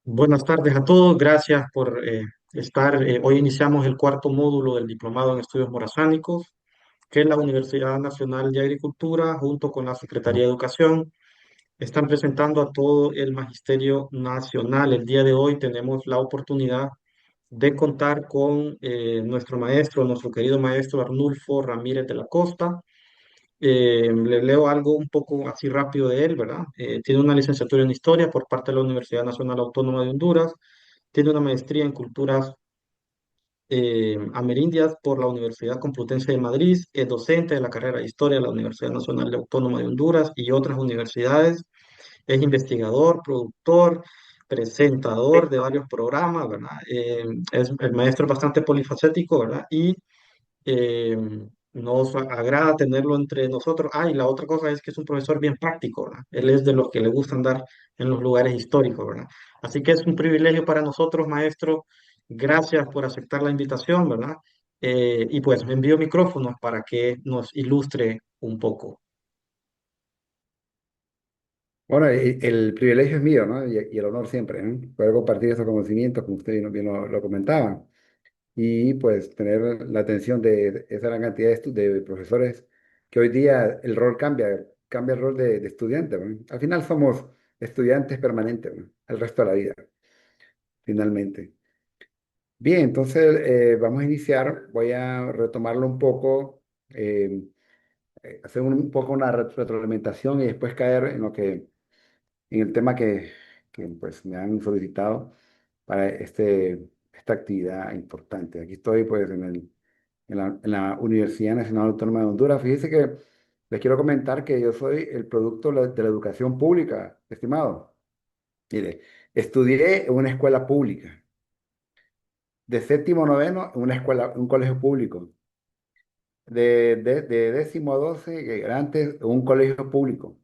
Buenas tardes a todos, gracias por estar. Hoy iniciamos el cuarto módulo del Diplomado en Estudios Morazánicos, que la Universidad Nacional de Agricultura, junto con la Secretaría de Educación, están presentando a todo el Magisterio Nacional. El día de hoy tenemos la oportunidad de contar con nuestro maestro, nuestro querido maestro Arnulfo Ramírez de la Costa. Le leo algo un poco así rápido de él, ¿verdad? Tiene una licenciatura en Historia por parte de la Universidad Nacional Autónoma de Honduras. Tiene una maestría en culturas amerindias por la Universidad Complutense de Madrid. Es docente de la carrera de Historia de la Universidad Nacional Autónoma de Honduras y otras universidades. Es investigador, productor, presentador de varios programas, ¿verdad? Es el maestro bastante polifacético, ¿verdad? Y eh, nos agrada tenerlo entre nosotros. Ah, y la otra cosa es que es un profesor bien práctico, ¿verdad? Él es de los que le gusta andar en los lugares históricos, ¿verdad? Así que es un privilegio para nosotros, maestro. Gracias por aceptar la invitación, ¿verdad? Y pues me envío micrófonos para que nos ilustre un poco. Bueno, el privilegio es mío, ¿no? Y el honor siempre, ¿no? Poder compartir estos conocimientos, como ustedes bien lo comentaban, y pues tener la atención de esa gran cantidad de profesores que hoy día el rol cambia, cambia el rol de estudiante, ¿no? Al final somos estudiantes permanentes, ¿no? El resto de la vida, finalmente. Bien, entonces vamos a iniciar. Voy a retomarlo un poco, eh, hacer un poco una retroalimentación y después caer en en el tema que pues me han solicitado para esta actividad importante. Aquí estoy pues en la Universidad Nacional Autónoma de Honduras. Fíjese que les quiero comentar que yo soy el producto de la educación pública, estimado. Mire, estudié en una escuela pública, de séptimo a noveno en una escuela, un colegio público, de décimo a doce, antes en un colegio público.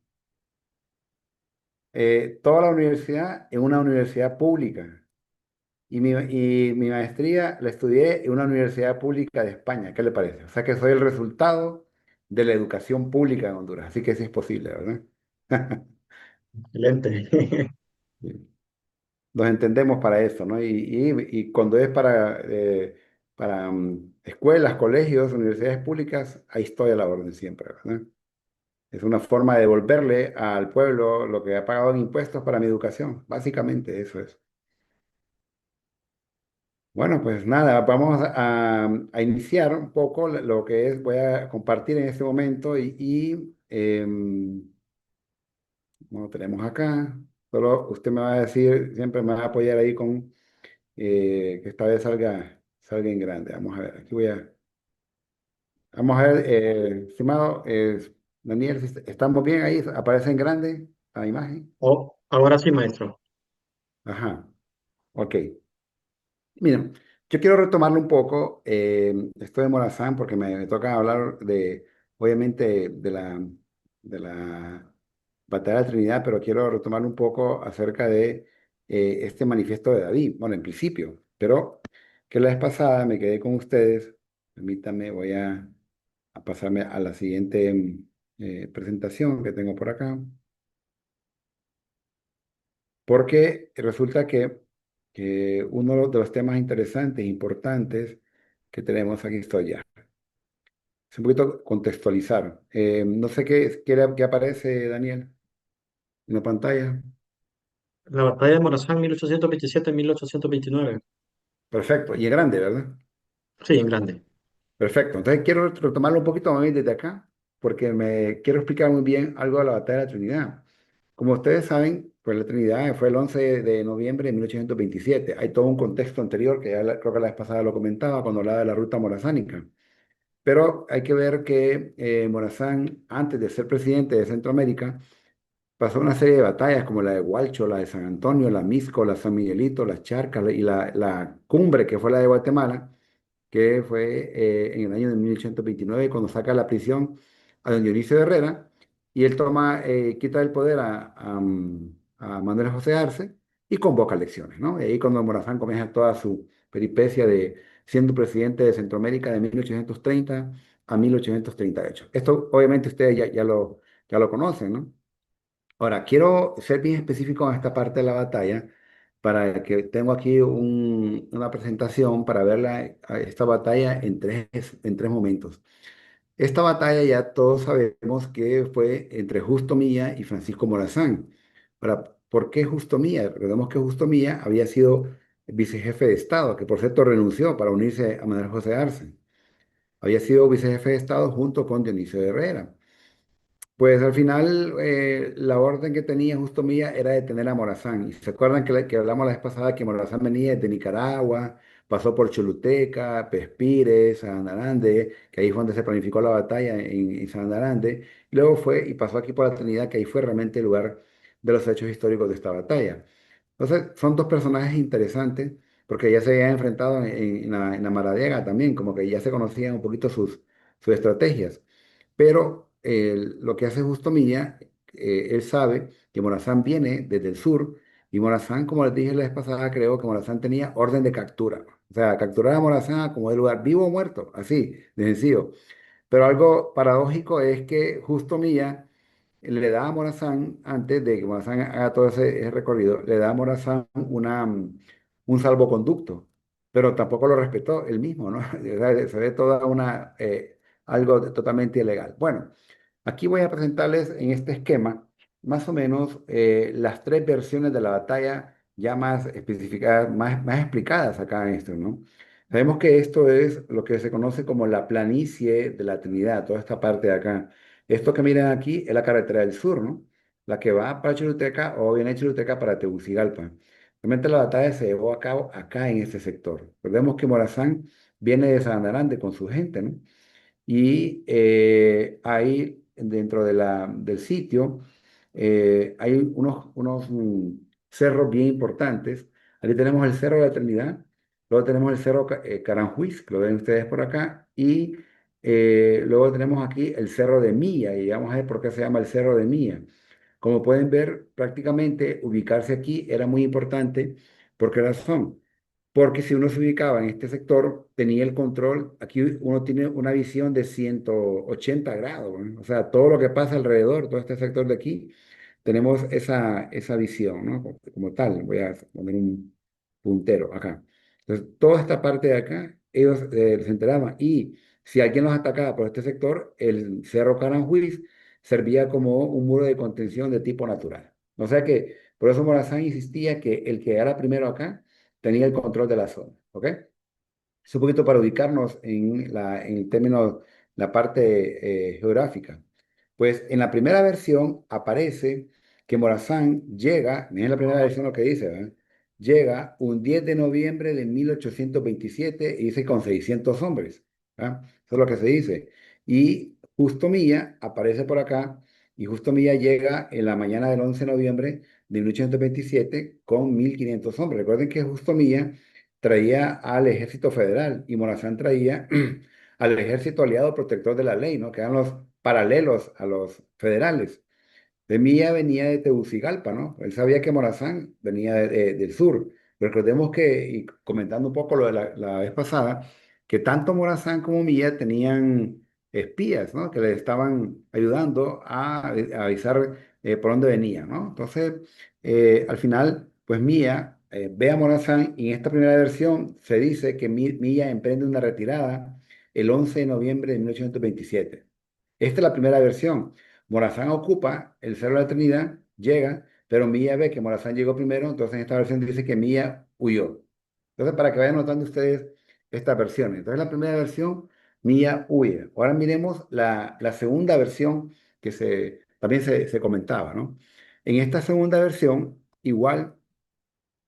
Toda la universidad en una universidad pública. Y mi maestría la estudié en una universidad pública de España. ¿Qué le parece? O sea que soy el resultado de la educación pública en Honduras. Así que sí es posible, ¿verdad? Excelente. Sí. Nos entendemos para eso, ¿no? Y cuando es para escuelas, colegios, universidades públicas, ahí estoy a la orden siempre, ¿verdad? Es una forma de devolverle al pueblo lo que ha pagado en impuestos para mi educación. Básicamente eso es. Bueno, pues nada, vamos a iniciar un poco lo que es, voy a compartir en este momento como lo tenemos acá, solo usted me va a decir, siempre me va a apoyar ahí con que esta vez salga en grande. Vamos a ver, vamos a ver, estimado Daniel, si ¿estamos bien ahí? ¿Aparece en grande la imagen? Oh, ahora sí, maestro. Ajá, ok. Miren, yo quiero retomarlo un poco, esto de Morazán, porque me toca hablar obviamente, de la Batalla de la Trinidad, pero quiero retomarlo un poco acerca de este manifiesto de David, bueno, en principio, pero que la vez pasada me quedé con ustedes, permítanme, a pasarme a la siguiente presentación que tengo por acá. Porque resulta que uno de los temas interesantes e importantes que tenemos aquí estoy ya. Es un poquito contextualizar. No sé qué aparece, Daniel, en la pantalla. La batalla de Morazán, 1827-1829. Perfecto. Y es grande, ¿verdad? Sí, en grande. Perfecto. Entonces quiero retomarlo un poquito más bien desde acá, porque me quiero explicar muy bien algo de la batalla de la Trinidad. Como ustedes saben, pues la Trinidad fue el 11 de noviembre de 1827. Hay todo un contexto anterior que creo que la vez pasada lo comentaba cuando hablaba de la ruta morazánica. Pero hay que ver que Morazán, antes de ser presidente de Centroamérica, pasó una serie de batallas como la de Hualcho, la de San Antonio, la Misco, la San Miguelito, las Charcas y la cumbre que fue la de Guatemala, que fue en el año de 1829 cuando saca a la prisión a don Dionisio Herrera y él quita el poder a Manuel José Arce y convoca elecciones, ¿no? Y ahí cuando Morazán comienza toda su peripecia de siendo presidente de Centroamérica de 1830 a 1838. Esto obviamente ustedes ya lo conocen, ¿no? Ahora, quiero ser bien específico en esta parte de la batalla para que tengo aquí una presentación para ver esta batalla en tres momentos. Esta batalla ya todos sabemos que fue entre Justo Milla y Francisco Morazán. ¿Por qué Justo Milla? Recordemos que Justo Milla había sido vicejefe de Estado, que por cierto renunció para unirse a Manuel José Arce. Había sido vicejefe de Estado junto con Dionisio de Herrera. Pues al final la orden que tenía Justo Milla era detener a Morazán. Y se acuerdan que hablamos la vez pasada que Morazán venía desde Nicaragua, pasó por Choluteca, Pespires, Sanarande, que ahí fue donde se planificó la batalla en Sanarande. Y luego fue y pasó aquí por la Trinidad, que ahí fue realmente el lugar de los hechos históricos de esta batalla. Entonces son dos personajes interesantes porque ya se habían enfrentado en la Maradiaga también, como que ya se conocían un poquito sus estrategias. Pero lo que hace Justo Milla, él sabe que Morazán viene desde el sur y Morazán, como les dije la vez pasada, creo que Morazán tenía orden de captura. O sea, capturar a Morazán como el lugar, vivo o muerto, así, de sencillo. Pero algo paradójico es que Justo Milla le da a Morazán, antes de que Morazán haga todo ese recorrido, le da a Morazán un salvoconducto, pero tampoco lo respetó él mismo, ¿no? O sea, se ve toda algo totalmente ilegal. Bueno, aquí voy a presentarles en este esquema más o menos las tres versiones de la batalla ya más especificadas, más explicadas acá en esto, ¿no? Sabemos que esto es lo que se conoce como la planicie de la Trinidad, toda esta parte de acá. Esto que miran aquí es la carretera del sur, ¿no? La que va para Choluteca o viene de Choluteca para Tegucigalpa. Realmente la batalla se llevó a cabo acá en este sector. Recordemos que Morazán viene de Sanarande con su gente, ¿no? Y ahí dentro del sitio hay unos cerros bien importantes. Ahí tenemos el Cerro de la Eternidad, luego tenemos el Cerro Caranjuiz, que lo ven ustedes por acá, y luego tenemos aquí el Cerro de Milla, y vamos a ver por qué se llama el Cerro de Milla. Como pueden ver, prácticamente ubicarse aquí era muy importante. ¿Por qué razón? Porque si uno se ubicaba en este sector, tenía el control, aquí uno tiene una visión de 180 grados, ¿no? O sea, todo lo que pasa alrededor, todo este sector de aquí, tenemos esa visión, ¿no? Como tal, voy a poner un puntero acá. Entonces, toda esta parte de acá, ellos se enteraban y si alguien los atacaba por este sector, el Cerro Caranjuiz servía como un muro de contención de tipo natural. O sea que, por eso Morazán insistía que el que era primero acá, tenía el control de la zona, ¿ok? Es un poquito para ubicarnos en el término, la parte geográfica. Pues en la primera versión aparece que Morazán llega, miren la primera versión lo que dice, ¿verdad? Llega un 10 de noviembre de 1827 y dice con 600 hombres, ¿verdad? Eso es lo que se dice. Y Justo Milla aparece por acá y Justo Milla llega en la mañana del 11 de noviembre de 1827 con 1500 hombres. Recuerden que Justo Milla traía al ejército federal y Morazán traía al ejército aliado protector de la ley, ¿no? Que eran los paralelos a los federales. De Milla venía de Tegucigalpa, ¿no? Él sabía que Morazán venía del sur. Recordemos que, y comentando un poco lo de la vez pasada, que tanto Morazán como Milla tenían espías, ¿no? Que le estaban ayudando a avisar por dónde venía, ¿no? Entonces, al final, pues Milla ve a Morazán y en esta primera versión se dice que Milla emprende una retirada el 11 de noviembre de 1827. Esta es la primera versión. Morazán ocupa el Cerro de la Trinidad, llega, pero Milla ve que Morazán llegó primero, entonces en esta versión dice que Milla huyó. Entonces, para que vayan notando ustedes estas versiones. Entonces, la primera versión, Milla huye. Ahora miremos la segunda versión que también se comentaba, ¿no? En esta segunda versión, igual,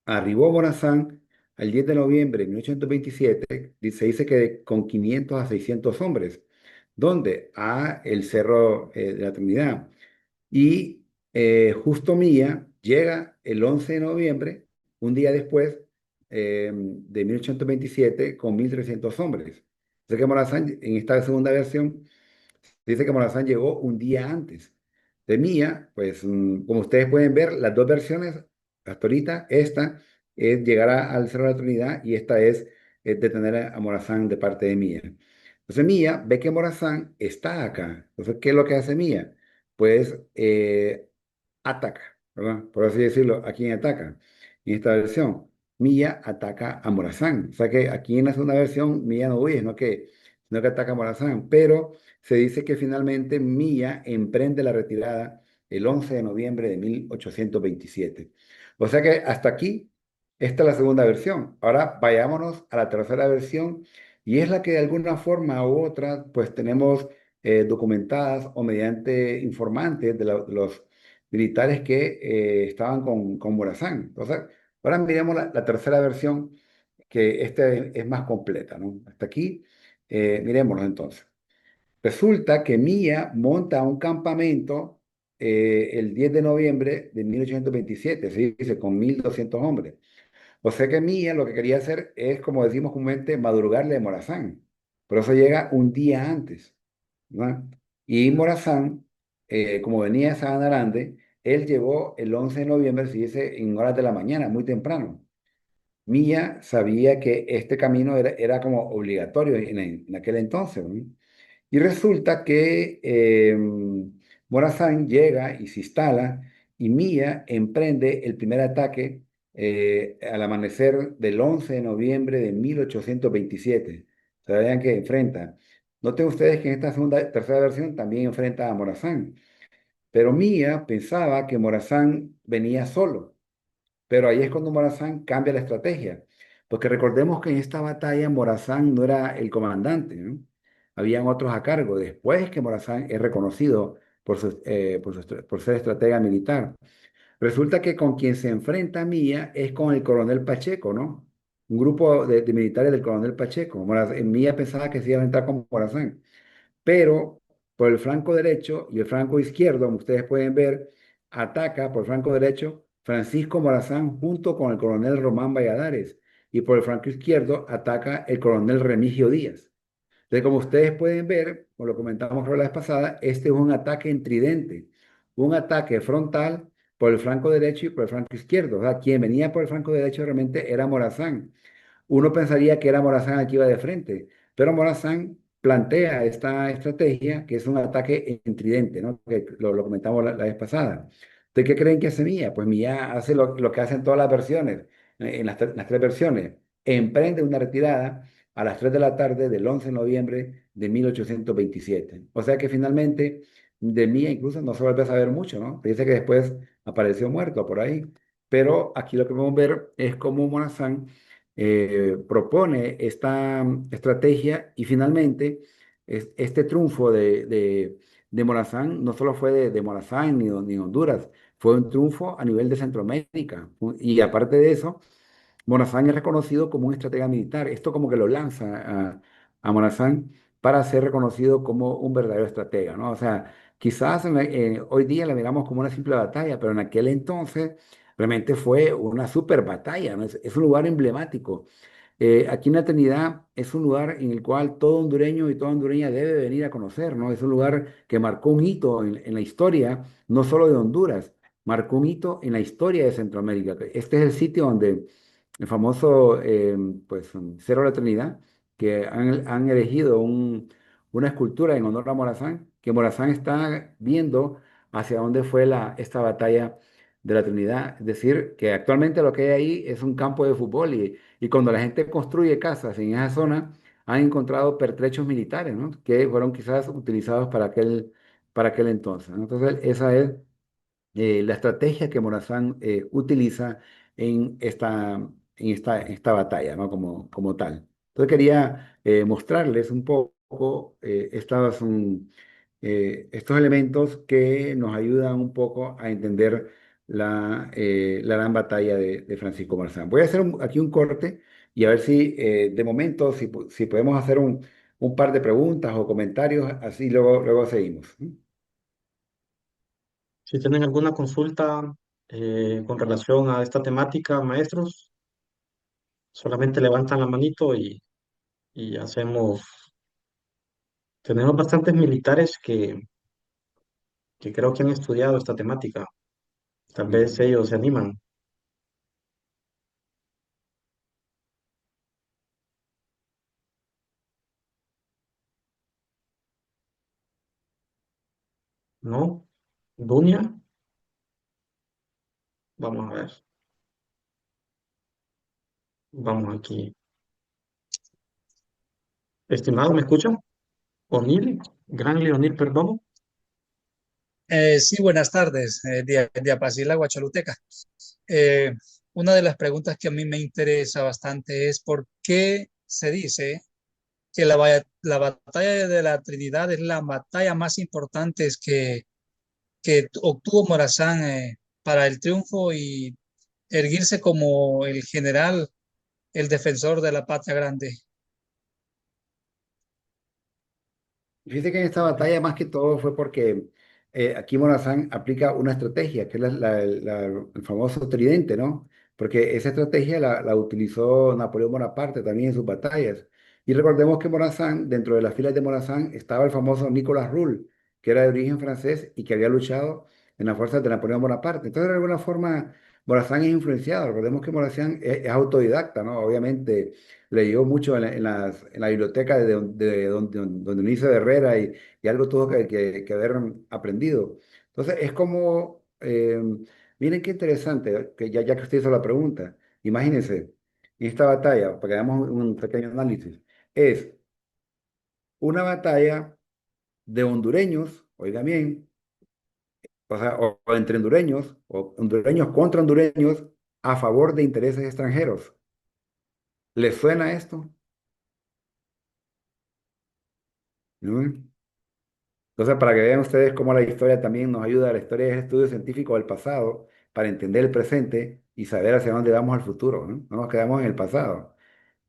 arribó Morazán el 10 de noviembre de 1827, se dice que con 500 a 600 hombres, donde a el Cerro de la Trinidad. Y Justo Milla llega el 11 de noviembre, un día después de 1827, con 1300 hombres. Sé que Morazán, en esta segunda versión, dice que Morazán llegó un día antes. De Milla, pues como ustedes pueden ver, las dos versiones, hasta ahorita, esta es llegar al Cerro de la Trinidad y esta es detener a Morazán de parte de Milla. Entonces Milla ve que Morazán está acá. Entonces, ¿qué es lo que hace Milla? Pues ataca, ¿verdad? Por así decirlo, ¿a quién ataca? en esta versión. Milla ataca a Morazán. O sea que aquí en la segunda versión Milla no huye, sino que ataca a Morazán. Pero se dice que finalmente Milla emprende la retirada el 11 de noviembre de 1827. O sea que hasta aquí, esta es la segunda versión. Ahora vayámonos a la tercera versión y es la que de alguna forma u otra pues tenemos documentadas o mediante informantes de los militares que estaban con Morazán. Entonces, ahora miremos la tercera versión, que esta es más completa, ¿no? Hasta aquí, miremoslo entonces. Resulta que Milla monta un campamento el 10 de noviembre de 1827, se dice, con 1.200 hombres. O sea que Milla lo que quería hacer es, como decimos comúnmente, madrugarle a Morazán. Por eso llega un día antes, ¿no? Y Morazán, como venía de Sabana Grande, él llegó el 11 de noviembre, se dice, en horas de la mañana, muy temprano. Milla sabía que este camino era como obligatorio en aquel entonces, ¿no? Y resulta que Morazán llega y se instala y Milla emprende el primer ataque al amanecer del 11 de noviembre de 1827. O sea, vean que enfrenta. Noten ustedes que en esta tercera versión también enfrenta a Morazán. Pero Milla pensaba que Morazán venía solo. Pero ahí es cuando Morazán cambia la estrategia, porque recordemos que en esta batalla Morazán no era el comandante, ¿no? Habían otros a cargo, después que Morazán es reconocido por ser estratega militar. Resulta que con quien se enfrenta Milla es con el coronel Pacheco, ¿no? Un grupo de militares del coronel Pacheco. Milla pensaba que se iba a entrar con Morazán, pero por el flanco derecho y el flanco izquierdo, como ustedes pueden ver, ataca por el flanco derecho Francisco Morazán junto con el coronel Román Valladares, y por el flanco izquierdo ataca el coronel Remigio Díaz. Entonces, como ustedes pueden ver, como lo comentamos la vez pasada, este es un ataque en tridente, un ataque frontal por el flanco derecho y por el flanco izquierdo. O sea, quien venía por el flanco derecho realmente era Morazán. Uno pensaría que era Morazán el que iba de frente, pero Morazán plantea esta estrategia que es un ataque en tridente, ¿no? Que lo comentamos la vez pasada. ¿De qué creen que hace Mía? Pues Mía hace lo que hacen todas las versiones, en las tres versiones. Emprende una retirada a las 3 de la tarde del 11 de noviembre de 1827. O sea que finalmente de Mía incluso no se vuelve a saber mucho, ¿no? Se dice que después apareció muerto por ahí. Pero aquí lo que podemos ver es cómo Morazán propone esta estrategia y finalmente este triunfo de Morazán no solo fue de Morazán ni Honduras, fue un triunfo a nivel de Centroamérica. Y aparte de eso, Morazán es reconocido como un estratega militar. Esto como que lo lanza a Morazán para ser reconocido como un verdadero estratega, ¿no? O sea, quizás hoy día la miramos como una simple batalla, pero en aquel entonces realmente fue una super batalla, ¿no? Es un lugar emblemático. Aquí en la Trinidad es un lugar en el cual todo hondureño y toda hondureña debe venir a conocer, ¿no? Es un lugar que marcó un hito en la historia, no solo de Honduras, marcó un hito en la historia de Centroamérica. Este es el sitio donde el famoso pues, Cerro de la Trinidad, que han elegido una escultura en honor a Morazán, que Morazán está viendo hacia dónde fue esta batalla de la Trinidad. Es decir, que actualmente lo que hay ahí es un campo de fútbol y cuando la gente construye casas en esa zona, han encontrado pertrechos militares, ¿no? Que fueron quizás utilizados para aquel entonces, ¿no? Entonces, esa es la estrategia que Morazán utiliza en esta batalla, ¿no? Como tal. Entonces quería mostrarles un poco estos elementos que nos ayudan un poco a entender la gran batalla de Francisco Morazán. Voy a hacer aquí un corte y a ver si de momento, si podemos hacer un par de preguntas o comentarios, así luego seguimos. Si tienen alguna consulta con relación a esta temática, maestros, solamente levantan la manito y hacemos. Tenemos bastantes militares que creo que han estudiado esta temática. Tal vez Ujú. ellos se animan, ¿no? Dunia, vamos a ver. Vamos aquí. Estimado, ¿me escuchan? O'Neill, Gran Leonil Perdomo. Sí, buenas tardes, de Apacila, Guachaluteca. Eh, una de las preguntas que a mí me interesa bastante es por qué se dice que la batalla de la Trinidad es la batalla más importante que obtuvo Morazán para el triunfo y erguirse como el general, el defensor de la patria grande. Fíjate que en esta batalla más que todo fue porque aquí Morazán aplica una estrategia, que es el famoso tridente, ¿no? Porque esa estrategia la utilizó Napoleón Bonaparte también en sus batallas. Y recordemos que Morazán, dentro de las filas de Morazán, estaba el famoso Nicolas Rulle, que era de origen francés y que había luchado en las fuerzas de Napoleón Bonaparte. Entonces, de alguna forma, Morazán es influenciado. Recordemos que Morazán es autodidacta, ¿no? Obviamente leyó mucho en la biblioteca donde Dionisio de Herrera y algo tuvo que haber aprendido. Entonces, es como, miren qué interesante, que ya que usted hizo la pregunta, imagínense, en esta batalla, para que hagamos un pequeño análisis, es una batalla de hondureños, oiga bien, o sea, o entre hondureños, o hondureños contra hondureños a favor de intereses extranjeros. ¿Les suena esto? ¿No? Entonces, para que vean ustedes cómo la historia también nos ayuda, la historia es estudio científico del pasado para entender el presente y saber hacia dónde vamos al futuro, ¿no? No nos quedamos en el pasado.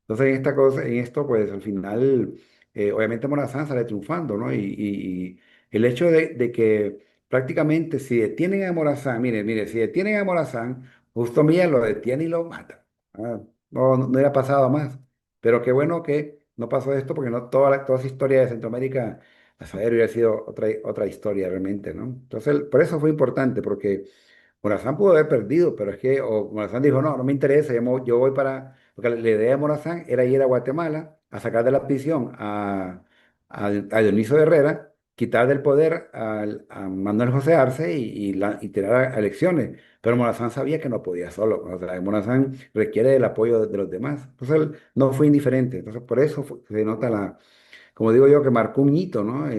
Entonces, en esta cosa, en esto, pues al final, obviamente Morazán sale triunfando, ¿no? Y el hecho de que prácticamente si detienen a Morazán, mire, si detienen a Morazán, Justo Milla lo detiene y lo mata. Ah, no hubiera pasado más. Pero qué bueno que no pasó esto, porque no toda esa historia de Centroamérica, a saber, hubiera sido otra historia realmente, ¿no? Entonces, por eso fue importante, porque Morazán pudo haber perdido, pero es que o Morazán dijo, no, no me interesa, yo voy para... Porque la idea de Morazán era ir a Guatemala a sacar de la prisión a Dionisio de Herrera, quitar del poder a Manuel José Arce y tirar a elecciones. Pero Morazán sabía que no podía solo. O sea, Morazán requiere del apoyo de los demás. Entonces él no fue indiferente. Entonces por eso se nota como digo yo, que marcó un hito, ¿no?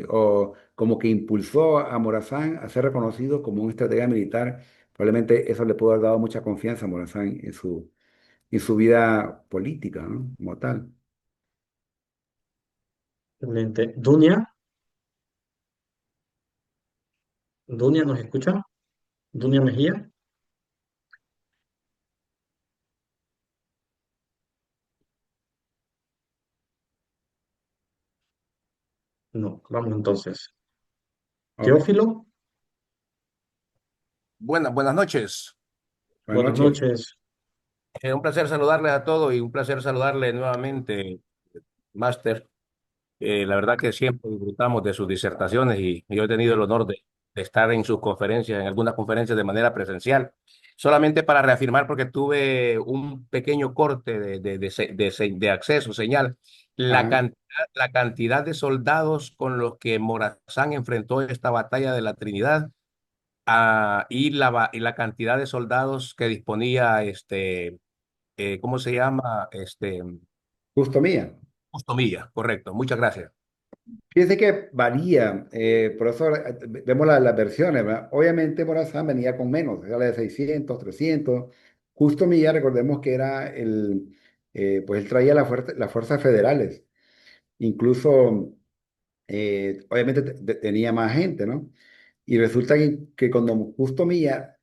O como que impulsó a Morazán a ser reconocido como un estratega militar. Probablemente eso le pudo haber dado mucha confianza a Morazán en su vida política, ¿no? Como tal. Excelente. Dunia, Dunia, ¿nos escucha? Dunia Mejía. No, vamos entonces. Ok. Teófilo, Buenas noches. Buenas buenas noches. noches. Un placer saludarles a todos y un placer saludarle nuevamente, Máster. La verdad que siempre disfrutamos de sus disertaciones y yo he tenido el honor de estar en sus conferencias, en algunas conferencias de manera presencial. Solamente para reafirmar, porque tuve un pequeño corte de acceso, señal, Ajá. la cantidad de soldados con los que Morazán enfrentó esta batalla de la Trinidad. Y la cantidad de soldados que disponía ¿cómo se llama? Justo Mía. Justo Milla, correcto. Muchas gracias. Fíjese que varía, por eso vemos las versiones, ¿verdad? Obviamente Morazán venía con menos, era de 600, 300. Justo Milla, recordemos que era pues él traía las fuerzas federales. Incluso, obviamente tenía más gente, ¿no? Y resulta que cuando Justo Milla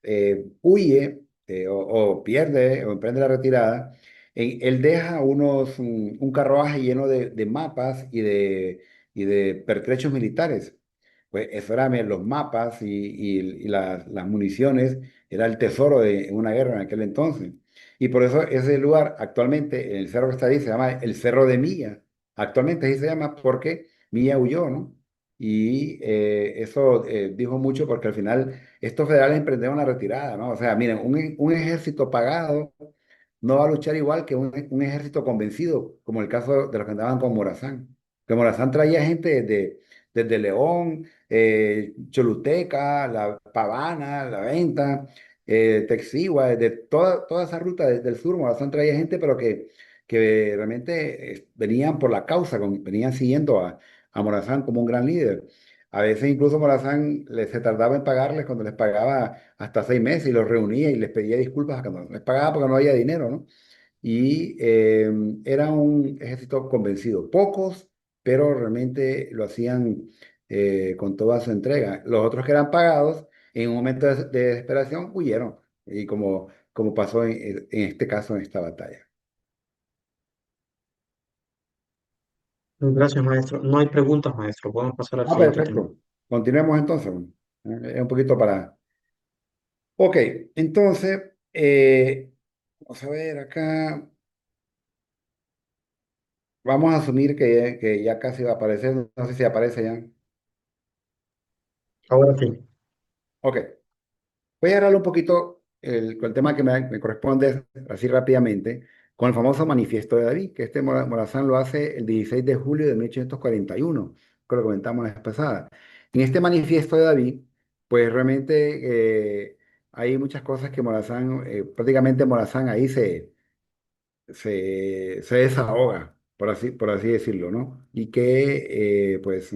huye o pierde o emprende la retirada, él deja un carruaje lleno de mapas y de pertrechos militares. Pues eso eran los mapas y las municiones, era el tesoro de en una guerra en aquel entonces. Y por eso ese lugar actualmente, el cerro que está ahí, se llama el Cerro de Milla. Actualmente así se llama porque Milla huyó, ¿no? Y eso dijo mucho porque al final estos federales emprendieron la retirada, ¿no? O sea, miren, un ejército pagado no va a luchar igual que un ejército convencido, como el caso de los que andaban con Morazán. Que Morazán traía gente desde León, Choluteca, La Pavana, La Venta, Texigua, de toda esa ruta desde el sur, Morazán traía gente, pero que realmente venían por la causa, venían siguiendo a Morazán como un gran líder. A veces incluso Morazán se tardaba en pagarles cuando les pagaba hasta 6 meses y los reunía y les pedía disculpas cuando no les pagaba porque no había dinero, ¿no? Y era un ejército convencido. Pocos, pero realmente lo hacían con toda su entrega. Los otros que eran pagados, en un momento de desesperación, huyeron. Y como pasó en este caso, en esta batalla. Gracias, maestro. No hay preguntas, maestro. Podemos pasar al Ah, siguiente tema. perfecto. Continuemos entonces. Un poquito para... Ok, entonces, vamos a ver acá. Vamos a asumir que ya casi va a aparecer. No sé si aparece ya. Ahora sí. Ok. Voy a hablar un poquito con el tema que me corresponde así rápidamente, con el famoso Manifiesto de David, que Morazán lo hace el 16 de julio de 1841, que lo comentamos la vez pasada. En este Manifiesto de David, pues realmente hay muchas cosas que Morazán, prácticamente Morazán ahí se desahoga, por así decirlo, ¿no? Y que, pues,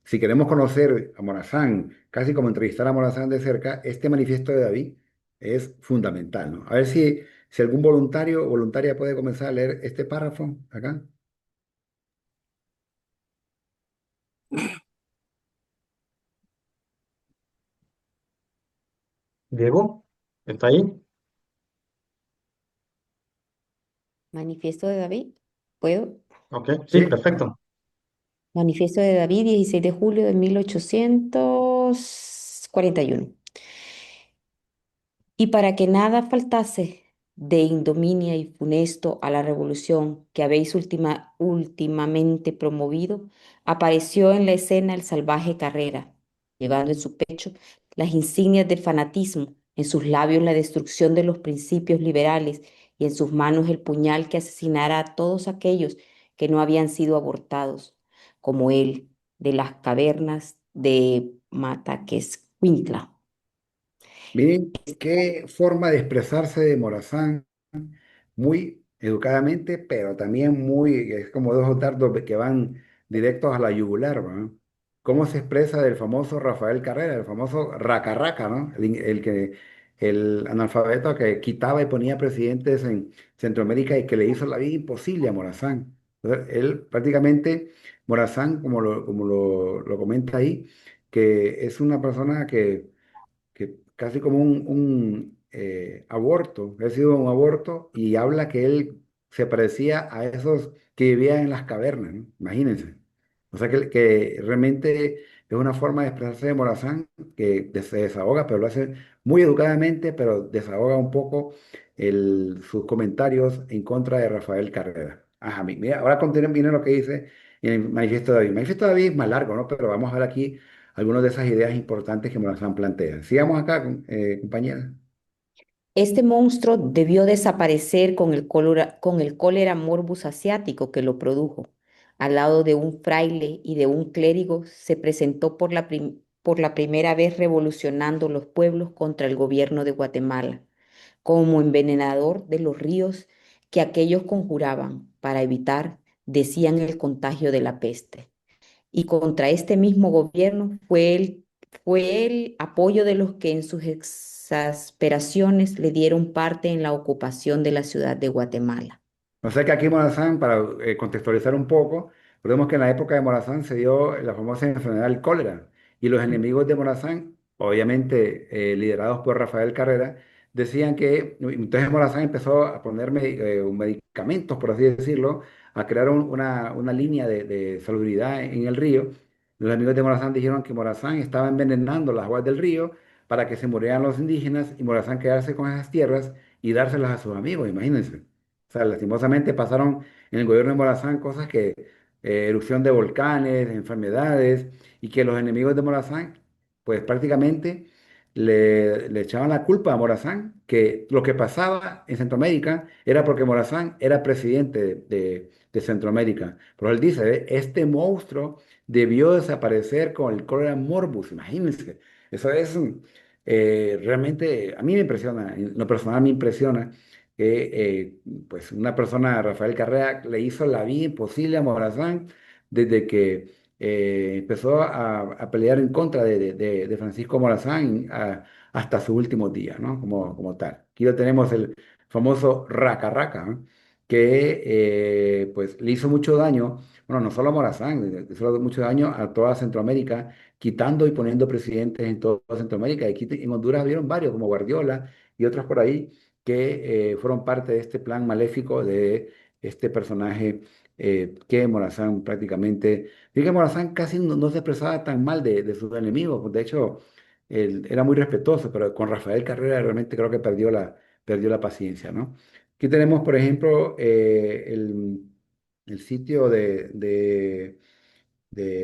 si queremos conocer a Morazán, casi como entrevistar a Morazán de cerca, este manifiesto de David es fundamental, ¿no? A ver si algún voluntario o voluntaria puede comenzar a leer este párrafo acá. Diego, ¿está ahí? Manifiesto de David. ¿Puedo? Ok, sí, Sí, ah, perfecto. Manifiesto de David, 16 de julio de 1841. Y para que nada faltase de indominia y funesto a la revolución que habéis últimamente promovido, apareció en la escena el salvaje Carrera, llevando en su pecho las insignias del fanatismo, en sus labios la destrucción de los principios liberales y en sus manos el puñal que asesinara a todos aquellos que no habían sido abortados, como él, de las cavernas de Mataquescuintla. miren qué forma de expresarse de Morazán, muy educadamente, pero también es como dos dardos que van directos a la yugular, ¿va? ¿Cómo se expresa del famoso Rafael Carrera, el famoso Raca Raca, ¿no? El analfabeto que quitaba y ponía presidentes en Centroamérica y que le hizo la vida imposible a Morazán. Entonces, él prácticamente, Morazán, como lo comenta ahí, que es una persona que casi como un aborto, ha sido un aborto y habla que él se parecía a esos que vivían en las cavernas, ¿no? Imagínense. O sea que realmente es una forma de expresarse de Morazán que se desahoga, pero lo hace muy educadamente, pero desahoga un poco sus comentarios en contra de Rafael Carrera. Ajá, mira, ahora viene lo que dice en el Manifiesto de David. El Manifiesto de David es más largo, ¿no? Pero vamos a ver aquí algunas de esas ideas importantes que Morazán plantea. Sigamos acá, compañera. Este monstruo debió desaparecer con el cólera morbus asiático que lo produjo. Al lado de un fraile y de un clérigo se presentó por la primera vez revolucionando los pueblos contra el gobierno de Guatemala, como envenenador de los ríos que aquellos conjuraban para evitar, decían, el contagio de la peste. Y contra este mismo gobierno fue el apoyo de los que en sus exasperaciones le dieron parte en la ocupación de la ciudad de Guatemala. O sea que aquí Morazán, para contextualizar un poco, recordemos que en la época de Morazán se dio la famosa enfermedad del cólera y los enemigos de Morazán, obviamente liderados por Rafael Carrera, decían que entonces Morazán empezó a poner medicamentos, por así decirlo, a crear una línea de salubridad en el río. Los amigos de Morazán dijeron que Morazán estaba envenenando las aguas del río para que se murieran los indígenas y Morazán quedarse con esas tierras y dárselas a sus amigos, imagínense. O sea, lastimosamente pasaron en el gobierno de Morazán cosas que, erupción de volcanes, enfermedades, y que los enemigos de Morazán, pues prácticamente le echaban la culpa a Morazán, que lo que pasaba en Centroamérica era porque Morazán era presidente de Centroamérica. Pero él dice, este monstruo debió desaparecer con el cólera morbus, imagínense. Eso es, Realmente a mí me impresiona, en lo personal me impresiona que pues una persona, Rafael Carrera, le hizo la vida imposible a Morazán desde que empezó a pelear en contra de Francisco Morazán hasta sus últimos días, ¿no? Como tal. Aquí lo tenemos el famoso Raca Raca, ¿no? Que pues le hizo mucho daño, bueno, no solo a Morazán, le hizo mucho daño a toda Centroamérica, quitando y poniendo presidentes en toda Centroamérica. Aquí en Honduras vieron varios, como Guardiola y otros por ahí, que fueron parte de este plan maléfico de este personaje que Morazán prácticamente, vi que Morazán casi no se expresaba tan mal de sus enemigos, pues, de hecho, él era muy respetuoso, pero con Rafael Carrera realmente creo que perdió la paciencia, ¿no? Aquí tenemos, por ejemplo, el sitio de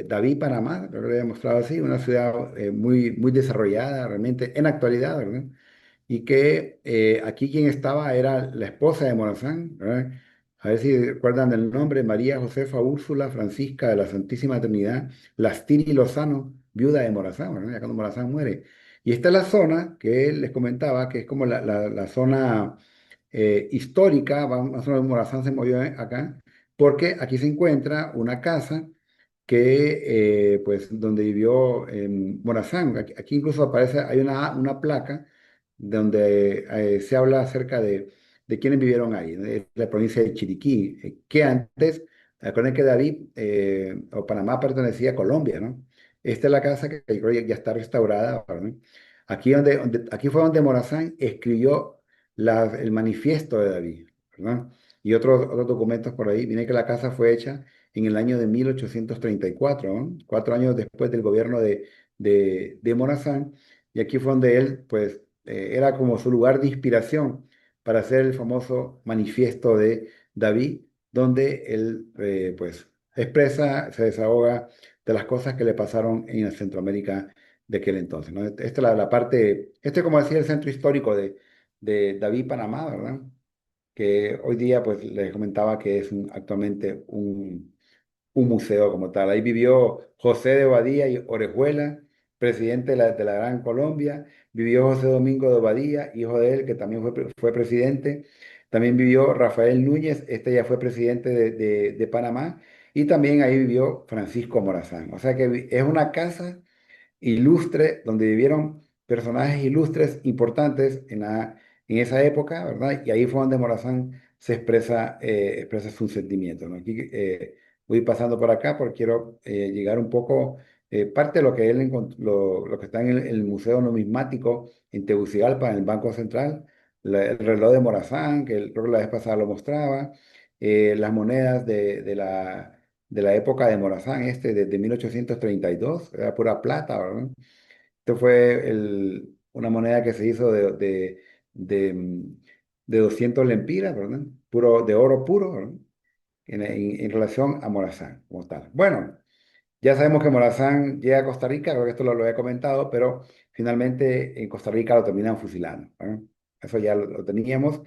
David, Panamá, creo que lo había mostrado así, una ciudad muy desarrollada realmente en actualidad, ¿verdad? Y que aquí quien estaba era la esposa de Morazán, ¿verdad? A ver si recuerdan el nombre, María Josefa Úrsula Francisca de la Santísima Trinidad Lastiri Lozano, viuda de Morazán, ¿verdad? Ya cuando Morazán muere. Y esta es la zona que les comentaba, que es como la zona histórica, más o menos Morazán se movió acá, porque aquí se encuentra una casa que, pues, donde vivió Morazán. Aquí incluso aparece, hay una placa donde se habla acerca de quienes vivieron ahí, ¿no? Es la provincia de Chiriquí, que antes, recuerden que David o Panamá pertenecía a Colombia, ¿no? Esta es la casa que yo creo que ya está restaurada, ¿verdad? Aquí fue donde Morazán escribió el manifiesto de David, ¿verdad? Y otros documentos por ahí. Viene que la casa fue hecha en el año de 1834, ¿no? 4 años después del gobierno de Morazán. Y aquí fue donde él, pues, era como su lugar de inspiración para hacer el famoso manifiesto de David, donde él, pues, expresa, se desahoga de las cosas que le pasaron en Centroamérica de aquel entonces, ¿no? Esta es la parte, este como decía el centro histórico de David, Panamá, ¿verdad? Que hoy día, pues, les comentaba que es actualmente un museo como tal. Ahí vivió José de Obadía y Orejuela, presidente de la Gran Colombia. Vivió José Domingo de Obadía, hijo de él, que también fue presidente. También vivió Rafael Núñez, este ya fue presidente de Panamá. Y también ahí vivió Francisco Morazán. O sea que es una casa ilustre, donde vivieron personajes ilustres importantes en esa época, ¿verdad? Y ahí fue donde Morazán expresa sus sentimientos, ¿no? Aquí voy pasando por acá porque quiero llegar un poco, parte de lo que él lo que está en el Museo Numismático en Tegucigalpa, en el Banco Central, el reloj de Morazán, creo que la vez pasada lo mostraba, las monedas de la época de Morazán, desde 1832, era pura plata, ¿verdad? Esto fue una moneda que se hizo de, mm, de 200 lempiras, ¿verdad? De oro puro, ¿verdad? En relación a Morazán, como tal. Bueno, ya sabemos que Morazán llega a Costa Rica, creo que esto lo había comentado, pero finalmente en Costa Rica lo terminan fusilando, ¿verdad? Eso ya lo teníamos.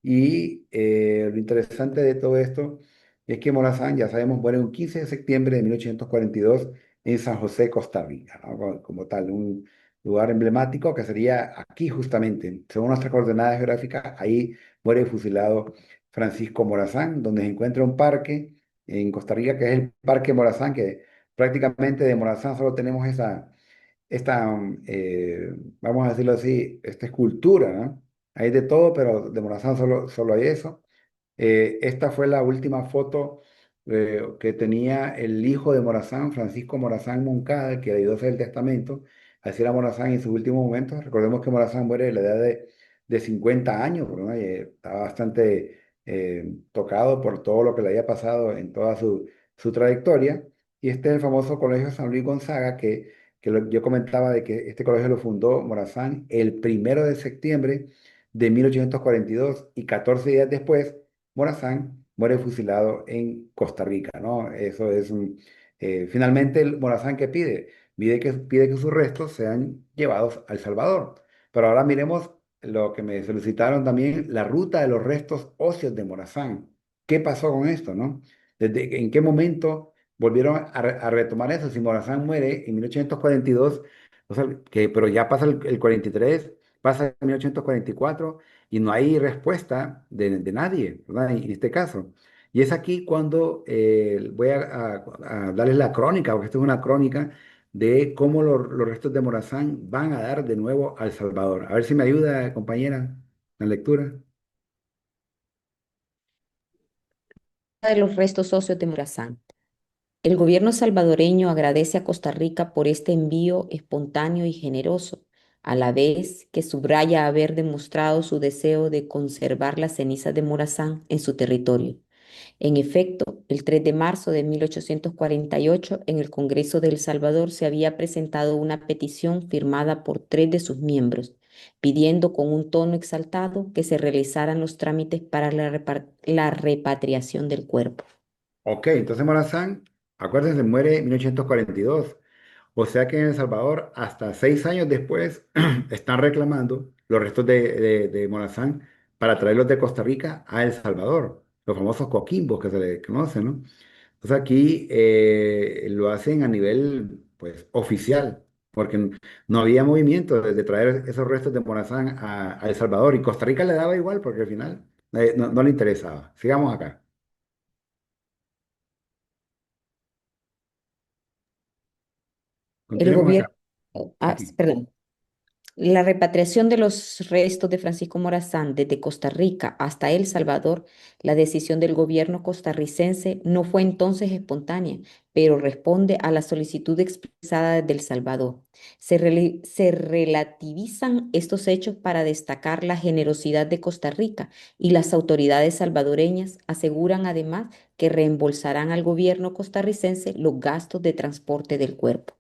Y lo interesante de todo esto es que Morazán, ya sabemos, muere un 15 de septiembre de 1842 en San José, Costa Rica, ¿no? Como tal, un lugar emblemático que sería aquí justamente, según nuestras coordenadas geográficas, ahí muere fusilado Francisco Morazán, donde se encuentra un parque en Costa Rica, que es el Parque Morazán, que prácticamente de Morazán solo tenemos vamos a decirlo así, esta escultura, ¿no? Hay de todo, pero de Morazán solo hay eso. Esta fue la última foto que tenía el hijo de Morazán, Francisco Morazán Moncada, el que le ayudó a hacer el testamento. Así era Morazán en sus últimos momentos. Recordemos que Morazán muere a la edad de 50 años, ¿no? Y, estaba bastante tocado por todo lo que le había pasado en toda su trayectoria. Y este es el famoso Colegio San Luis Gonzaga, yo comentaba de que este colegio lo fundó Morazán el 1 de septiembre de 1842 y 14 días después Morazán muere fusilado en Costa Rica, ¿no? Eso es finalmente el Morazán que pide que sus restos sean llevados a El Salvador. Pero ahora miremos lo que me solicitaron también, la ruta de los restos óseos de Morazán. ¿Qué pasó con esto, no? ¿En qué momento volvieron a retomar eso? Si Morazán muere en 1842, O sea, pero ya pasa el 43, pasa el 1844 y no hay respuesta de nadie, ¿verdad? En este caso. Y es aquí cuando voy a darles la crónica, porque esto es una crónica de cómo los restos de Morazán van a dar de nuevo al Salvador. A ver si me ayuda, compañera, la lectura. De los restos óseos de Morazán. El gobierno salvadoreño agradece a Costa Rica por este envío espontáneo y generoso, a la vez que subraya haber demostrado su deseo de conservar las cenizas de Morazán en su territorio. En efecto, el 3 de marzo de 1848, en el Congreso de El Salvador se había presentado una petición firmada por 3 de sus miembros, pidiendo con un tono exaltado que se realizaran los trámites para la repatriación del cuerpo. Ok, entonces Morazán, acuérdense, muere en 1842. O sea que en El Salvador, hasta 6 años después, están reclamando los restos de Morazán para traerlos de Costa Rica a El Salvador, los famosos coquimbos que se le conocen, ¿no? Entonces aquí lo hacen a nivel, pues, oficial, porque no había movimiento de traer esos restos de Morazán a El Salvador y Costa Rica le daba igual porque al final no le interesaba. Sigamos acá. El Continuemos acá. gobierno, Aquí. perdón. La repatriación de los restos de Francisco Morazán desde Costa Rica hasta El Salvador, la decisión del gobierno costarricense no fue entonces espontánea, pero responde a la solicitud expresada desde El Salvador. Se relativizan estos hechos para destacar la generosidad de Costa Rica y las autoridades salvadoreñas aseguran además que reembolsarán al gobierno costarricense los gastos de transporte del cuerpo.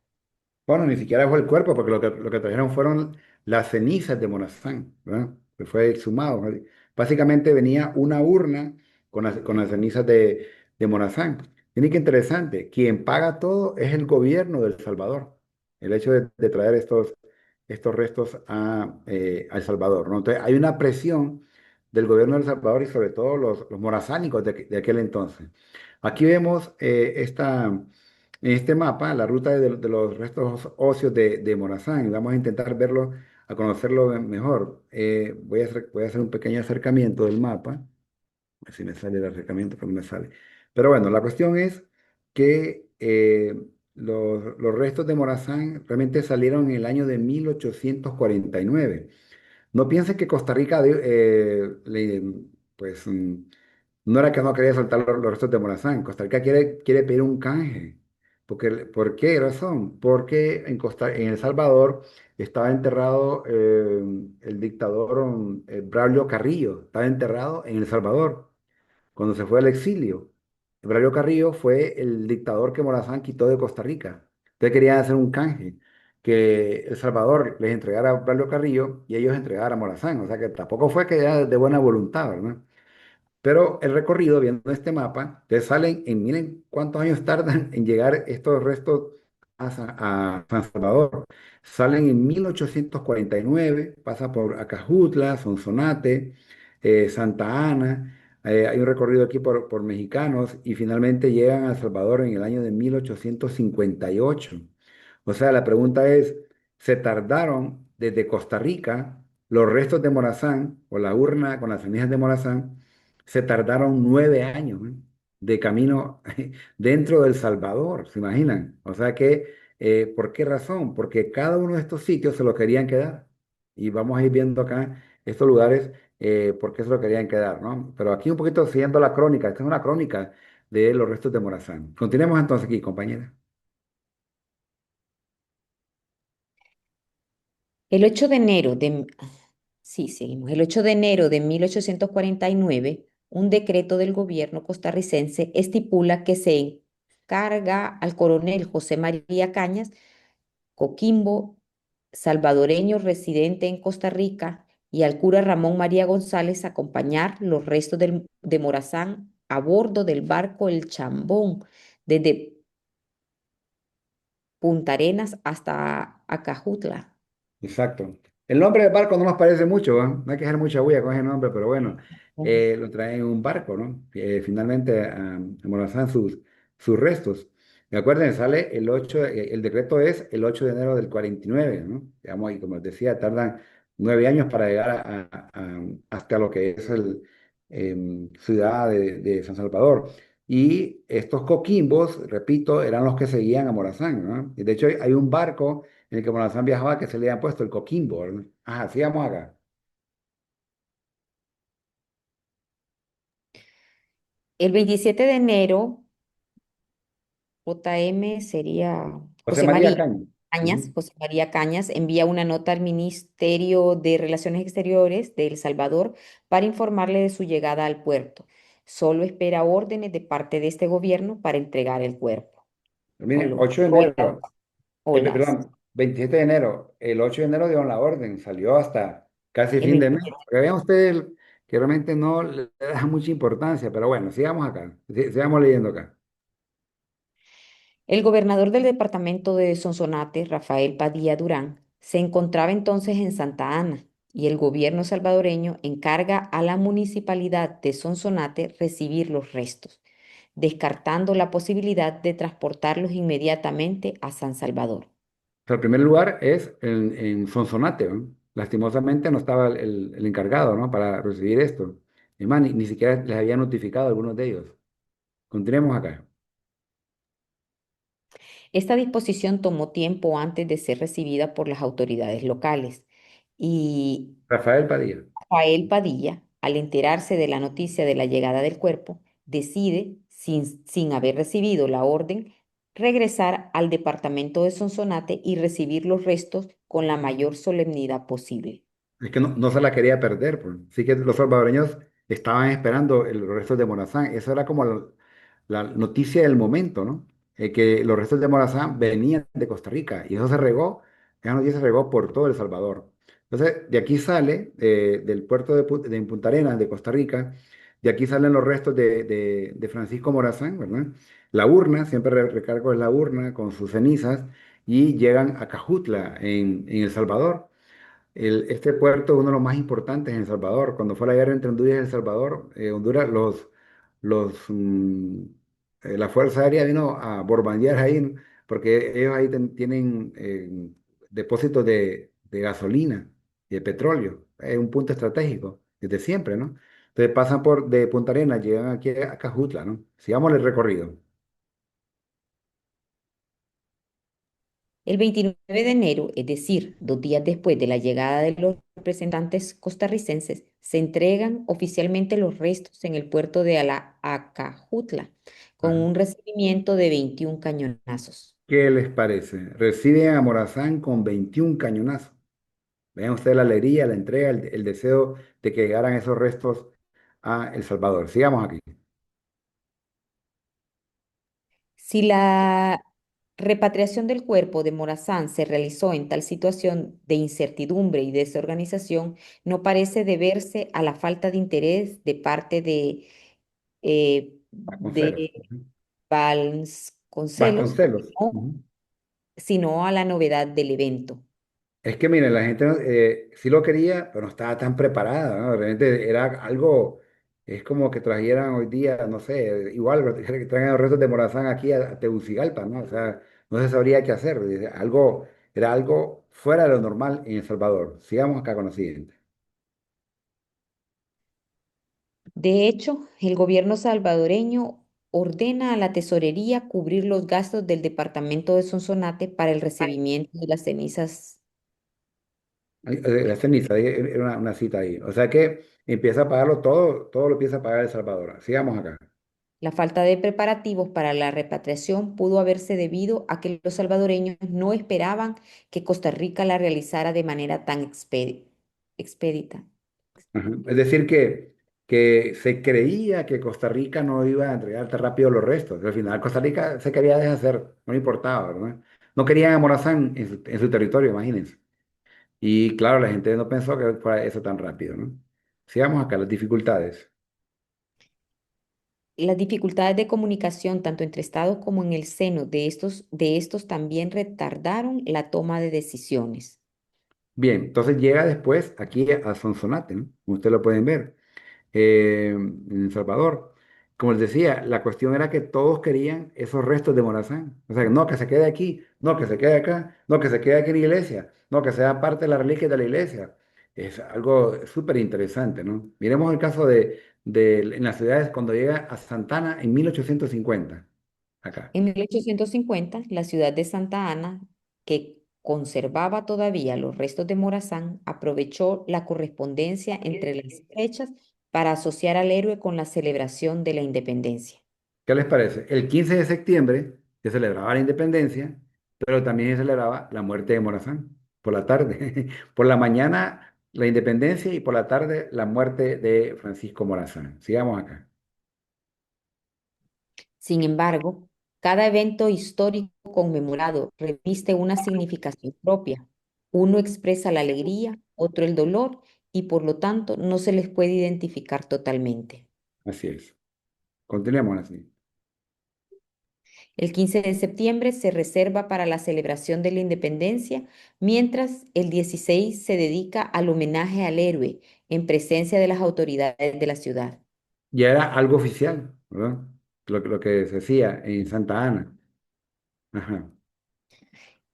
Bueno, ni siquiera fue el cuerpo, porque lo que trajeron fueron las cenizas de Morazán, ¿verdad? Que fue exhumado, ¿no? Básicamente venía una urna con las cenizas de Morazán. Tiene que interesante, quien paga todo es el gobierno de El Salvador. El hecho de traer estos restos a El Salvador, ¿no? Entonces, hay una presión del gobierno de El Salvador y sobre todo los morazánicos de aquel entonces. Aquí vemos en este mapa la ruta de los restos óseos de Morazán y vamos a intentar verlo, a conocerlo mejor. Voy a hacer un pequeño acercamiento del mapa, a ver si me sale el acercamiento, pero no me sale. Pero bueno, la cuestión es que los restos de Morazán realmente salieron en el año de 1849. No piensen que Costa Rica pues, no era que no quería soltar los restos de Morazán. Costa Rica quiere pedir un canje. ¿Por qué razón? Porque en El Salvador estaba enterrado el dictador Braulio Carrillo. Estaba enterrado en El Salvador cuando se fue al exilio. Braulio Carrillo fue el dictador que Morazán quitó de Costa Rica. Entonces querían hacer un canje, que El Salvador les entregara a Braulio Carrillo y ellos entregaran a Morazán. O sea que tampoco fue que era de buena voluntad, ¿verdad? Pero el recorrido, viendo este mapa, te salen miren cuántos años tardan en llegar estos restos a San Salvador. Salen en 1849, pasa por Acajutla, Sonsonate, Santa Ana, hay un recorrido aquí por mexicanos y finalmente llegan a El Salvador en el año de 1858. O sea, la pregunta es, ¿se tardaron desde Costa Rica los restos de Morazán o la urna con las cenizas de Morazán? Se tardaron 9 años, ¿eh? De camino dentro del Salvador, ¿se imaginan? O sea que, ¿por qué razón? Porque cada uno de estos sitios se lo querían quedar. Y vamos a ir viendo acá estos lugares, por qué se lo querían quedar, ¿no? Pero aquí un poquito siguiendo la crónica, esta es una crónica de los restos de Morazán. Continuemos entonces aquí, compañera. El 8 de enero de, sí, seguimos. El 8 de enero de 1849, un decreto del gobierno costarricense estipula que se encarga al coronel José María Cañas, Coquimbo, salvadoreño residente en Costa Rica, y al cura Ramón María González acompañar los restos de Morazán a bordo del barco El Chambón, desde Punta Arenas hasta Acajutla. Exacto. El nombre del barco no nos parece mucho, ¿va? No hay que hacer mucha bulla con ese nombre, pero bueno, Ujú. lo traen en un barco, ¿no? Finalmente a Morazán sus restos. Y acuérdense, sale el 8, el decreto es el 8 de enero del 49, ¿no? Digamos, y como les decía, tardan 9 años para llegar hasta lo que es el ciudad de San Salvador. Y estos coquimbos, repito, eran los que seguían a Morazán, ¿no? Y de hecho hay un barco en el que Morazán viajaba que se le habían puesto el coquimbo, ¿no? Ajá, sigamos acá. El 27 de enero, JM sería José José María María Caño. Cañas. Ujú. José María Cañas envía una nota al Ministerio de Relaciones Exteriores de El Salvador para informarle de su llegada al puerto. Solo espera órdenes de parte de este gobierno para entregar el cuerpo. O Miren, lo- 8 de o las, enero. o las- Perdón, 27 de enero. El 8 de enero dieron la orden, salió hasta casi el fin de mes. 27. Para que vean ustedes que realmente no le da mucha importancia, pero bueno, sigamos acá, sigamos leyendo acá. El gobernador del departamento de Sonsonate, Rafael Padilla Durán, se encontraba entonces en Santa Ana y el gobierno salvadoreño encarga a la municipalidad de Sonsonate recibir los restos, descartando la posibilidad de transportarlos inmediatamente a San Salvador. O sea, el primer lugar es en Sonsonate, ¿no? Lastimosamente no estaba el encargado, ¿no? Para recibir esto. Es más, ni siquiera les había notificado a algunos de ellos. Continuemos acá. Esta disposición tomó tiempo antes de ser recibida por las autoridades locales y Rafael Padilla. Rafael Padilla, al enterarse de la noticia de la llegada del cuerpo, decide, sin haber recibido la orden, regresar al departamento de Sonsonate y recibir los restos con la mayor solemnidad posible. Es que no se la quería perder, pues. Así que los salvadoreños estaban esperando los restos de Morazán. Eso era como la noticia del momento, ¿no? Que los restos de Morazán venían de Costa Rica y eso se regó, esa noticia se regó por todo El Salvador. Entonces, de aquí sale, del puerto de Punta Arenas, de Costa Rica, de aquí salen los restos de Francisco Morazán, ¿verdad? La urna, siempre recargo es la urna con sus cenizas y llegan a Cajutla, en El Salvador. Este puerto es uno de los más importantes en El Salvador. Cuando fue la guerra entre Honduras y El Salvador, Honduras, la Fuerza Aérea vino a bombardear ahí, ¿no? Porque ellos ahí tienen depósitos de gasolina y de petróleo. Es un punto estratégico desde siempre, ¿no? Entonces pasan de Punta Arenas, llegan aquí a Cajutla, ¿no? Sigamos el recorrido. El 29 de enero, es decir, 2 días después de la llegada de los representantes costarricenses, se entregan oficialmente los restos en el puerto de Acajutla, con Ajá. un recibimiento de 21 cañonazos. ¿Qué les parece? Reciben a Morazán con 21 cañonazos. Vean ustedes la alegría, la entrega, el deseo de que llegaran esos restos a El Salvador. Sigamos aquí. Si la repatriación del cuerpo de Morazán se realizó en tal situación de incertidumbre y desorganización, no parece deberse a la falta de interés de parte Vasconcelos. de Ujú. Vasconcelos, Vasconcelos. Ujú. sino a la novedad del evento. Es que miren, la gente sí lo quería, pero no estaba tan preparada, ¿no? Realmente era algo, es como que trajeran hoy día, no sé, igual que traigan los restos de Morazán aquí a Tegucigalpa, ¿no? O sea, no se sabría qué hacer. Era algo fuera de lo normal en El Salvador. Sigamos acá con lo siguiente. De hecho, el gobierno salvadoreño ordena a la tesorería cubrir los gastos del departamento de Sonsonate para el recibimiento de las cenizas. La ceniza, era una cita ahí. O sea que empieza a pagarlo todo, todo lo empieza a pagar El Salvador. Sigamos acá. La falta de preparativos para la repatriación pudo haberse debido a que los salvadoreños no esperaban que Costa Rica la realizara de manera tan expedita. Ajá. Es decir, que se creía que Costa Rica no iba a entregar tan rápido los restos. Al final, Costa Rica se quería deshacer, no le importaba, ¿verdad? No querían a Morazán en su territorio, imagínense. Y claro, la gente no pensó que fuera eso tan rápido, ¿no? Sigamos acá, las dificultades. Las dificultades de comunicación, tanto entre estados como en el seno de estos también retardaron la toma de decisiones. Bien, entonces llega después aquí a Sonsonate, ¿no? Como ustedes lo pueden ver, en El Salvador. como les decía, la cuestión era que todos querían esos restos de Morazán. O sea, no que se quede aquí, no que se quede acá, no que se quede aquí en la iglesia, no que sea parte de la reliquia de la iglesia. Es algo súper interesante, ¿no? Miremos el caso en las ciudades cuando llega a Santana en 1850, acá. En 1850, la ciudad de Santa Ana, que conservaba todavía los restos de Morazán, aprovechó la correspondencia entre las fechas para asociar al héroe con la celebración de la independencia. ¿Qué les parece? El 15 de septiembre se celebraba la independencia, pero también se celebraba la muerte de Morazán por la tarde. Por la mañana la independencia y por la tarde la muerte de Francisco Morazán. Sigamos acá. Sin embargo, cada evento histórico conmemorado reviste una significación propia. Uno expresa la alegría, otro el dolor, y por lo tanto no se les puede identificar totalmente. Así es. Continuemos así. El 15 de septiembre se reserva para la celebración de la independencia, mientras el 16 se dedica al homenaje al héroe en presencia de las autoridades de la ciudad. Ya era algo oficial, ¿verdad? Lo que se hacía en Santa Ana. Ajá.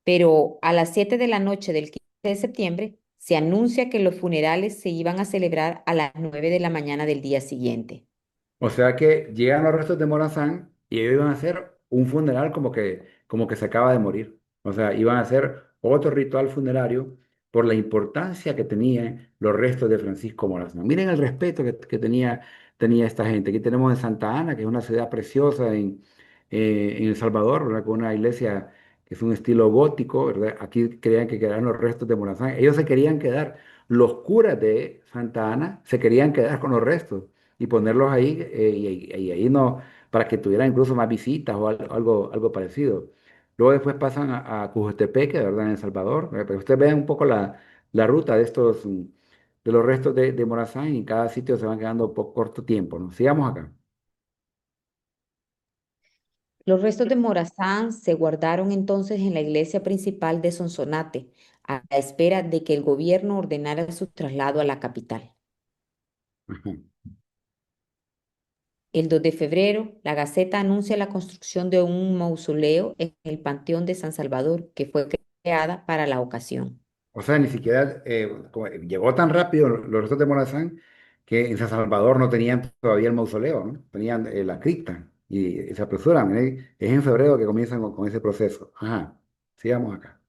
Pero a las 7 de la noche del 15 de septiembre se anuncia que los funerales se iban a celebrar a las 9 de la mañana del día siguiente. O sea que llegan los restos de Morazán y ellos iban a hacer un funeral como que se acaba de morir. O sea, iban a hacer otro ritual funerario por la importancia que tenían los restos de Francisco Morazán. Miren el respeto que tenía esta gente. Aquí tenemos en Santa Ana, que es una ciudad preciosa en El Salvador, ¿verdad? Con una iglesia que es un estilo gótico, ¿verdad? Aquí creían que quedaron los restos de Morazán. Ellos se querían quedar, los curas de Santa Ana se querían quedar con los restos y ponerlos ahí y ahí no, para que tuvieran incluso más visitas o algo parecido. Luego después pasan a Cujotepeque, ¿verdad? En El Salvador, para que ustedes vean un poco la ruta de de los restos de Morazán y en cada sitio se van quedando por corto tiempo, ¿no? Sigamos acá. Los restos de Morazán se guardaron entonces en la iglesia principal de Sonsonate, a la espera de que el gobierno ordenara su traslado a la capital. Ajá. El 2 de febrero, la Gaceta anuncia la construcción de un mausoleo en el Panteón de San Salvador, que fue creada para la ocasión. O sea, ni siquiera llegó tan rápido los restos de Morazán que en San Salvador no tenían todavía el mausoleo, ¿no? Tenían la cripta y se apresuran, ¿eh? Es en febrero que comienzan con ese proceso. Ajá, sigamos acá.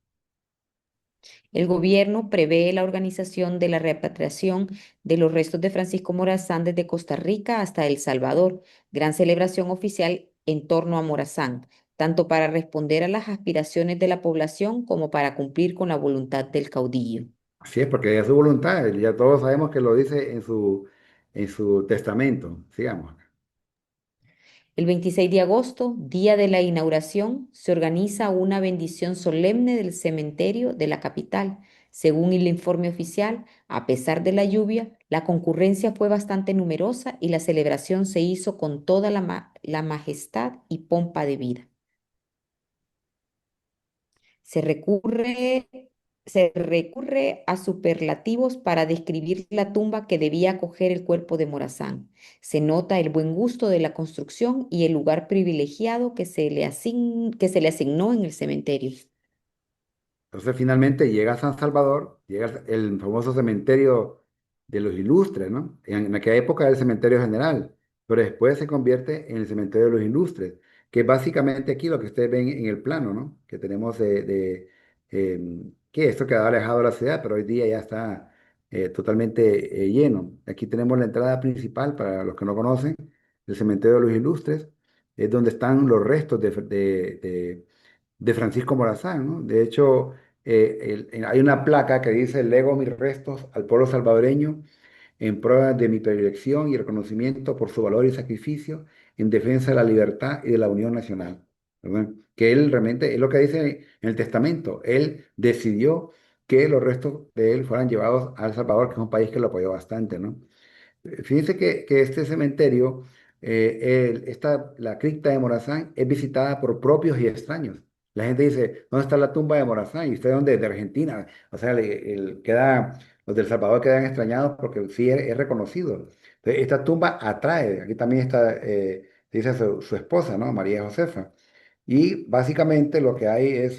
El gobierno prevé la organización de la repatriación de los restos de Francisco Morazán desde Costa Rica hasta El Salvador, gran celebración oficial en torno a Morazán, tanto para responder a las aspiraciones de la población como para cumplir con la voluntad del caudillo. Así es, porque es su voluntad, ya todos sabemos que lo dice en su testamento. Sigamos acá. El 26 de agosto, día de la inauguración, se organiza una bendición solemne del cementerio de la capital. Según el informe oficial, a pesar de la lluvia, la concurrencia fue bastante numerosa y la celebración se hizo con toda la majestad y pompa de vida. Se recurre, se recurre a superlativos para describir la tumba que debía acoger el cuerpo de Morazán. Se nota el buen gusto de la construcción y el lugar privilegiado que se le asignó en el cementerio. Entonces finalmente llega a San Salvador, llega el famoso cementerio de los Ilustres, ¿no? En aquella época era el cementerio general, pero después se convierte en el cementerio de los Ilustres, que es básicamente aquí lo que ustedes ven en el plano, ¿no? Que tenemos que esto quedaba alejado de la ciudad, pero hoy día ya está totalmente lleno. Aquí tenemos la entrada principal, para los que no conocen, del cementerio de los Ilustres, es donde están los restos de Francisco Morazán, ¿no? De hecho, hay una placa que dice: Lego mis restos al pueblo salvadoreño en prueba de mi predilección y reconocimiento por su valor y sacrificio en defensa de la libertad y de la unión nacional, ¿verdad? Que él realmente, es lo que dice en el testamento, él decidió que los restos de él fueran llevados a El Salvador, que es un país que lo apoyó bastante, ¿no? Fíjense que este cementerio, la cripta de Morazán, es visitada por propios y extraños. La gente dice: ¿dónde está la tumba de Morazán? ¿Y usted de dónde? De Argentina. O sea, queda los del Salvador quedan extrañados porque sí es reconocido. Entonces, esta tumba atrae, aquí también está, dice su esposa, ¿no? María Josefa. Y básicamente lo que hay es,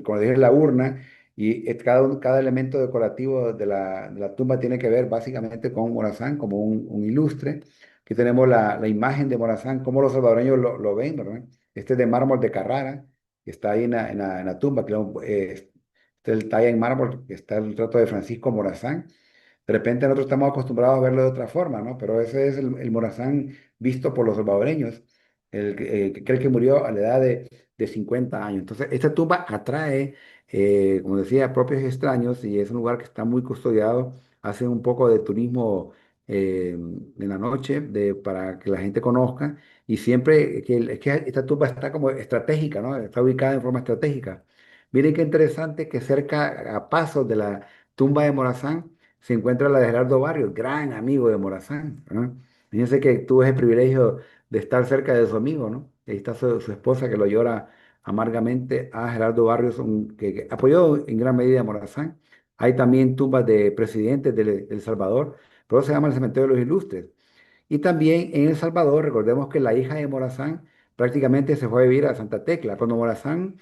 como dije, la urna y cada elemento decorativo de la tumba tiene que ver básicamente con Morazán como un ilustre. Aquí tenemos la imagen de Morazán, cómo los salvadoreños lo ven, ¿verdad? Este es de mármol de Carrara, que está ahí en la tumba, que este es el talla en mármol, que está el retrato de Francisco Morazán. De repente nosotros estamos acostumbrados a verlo de otra forma, ¿no? Pero ese es el Morazán visto por los salvadoreños, que cree que murió a la edad de 50 años. Entonces, esta tumba atrae, como decía, propios extraños y es un lugar que está muy custodiado. Hace un poco de turismo en la noche para que la gente conozca y siempre es que esta tumba está como estratégica, ¿no? Está ubicada en forma estratégica. Miren qué interesante que cerca, a pasos de la tumba de Morazán, se encuentra la de Gerardo Barrios, gran amigo de Morazán, ¿no? Fíjense que tuve el privilegio de estar cerca de su amigo, ¿no? Ahí está su esposa que lo llora amargamente a Gerardo Barrios, que apoyó en gran medida a Morazán. Hay también tumbas de presidentes de El Salvador, pero se llama el Cementerio de los Ilustres. Y también en El Salvador, recordemos que la hija de Morazán prácticamente se fue a vivir a Santa Tecla. Cuando Morazán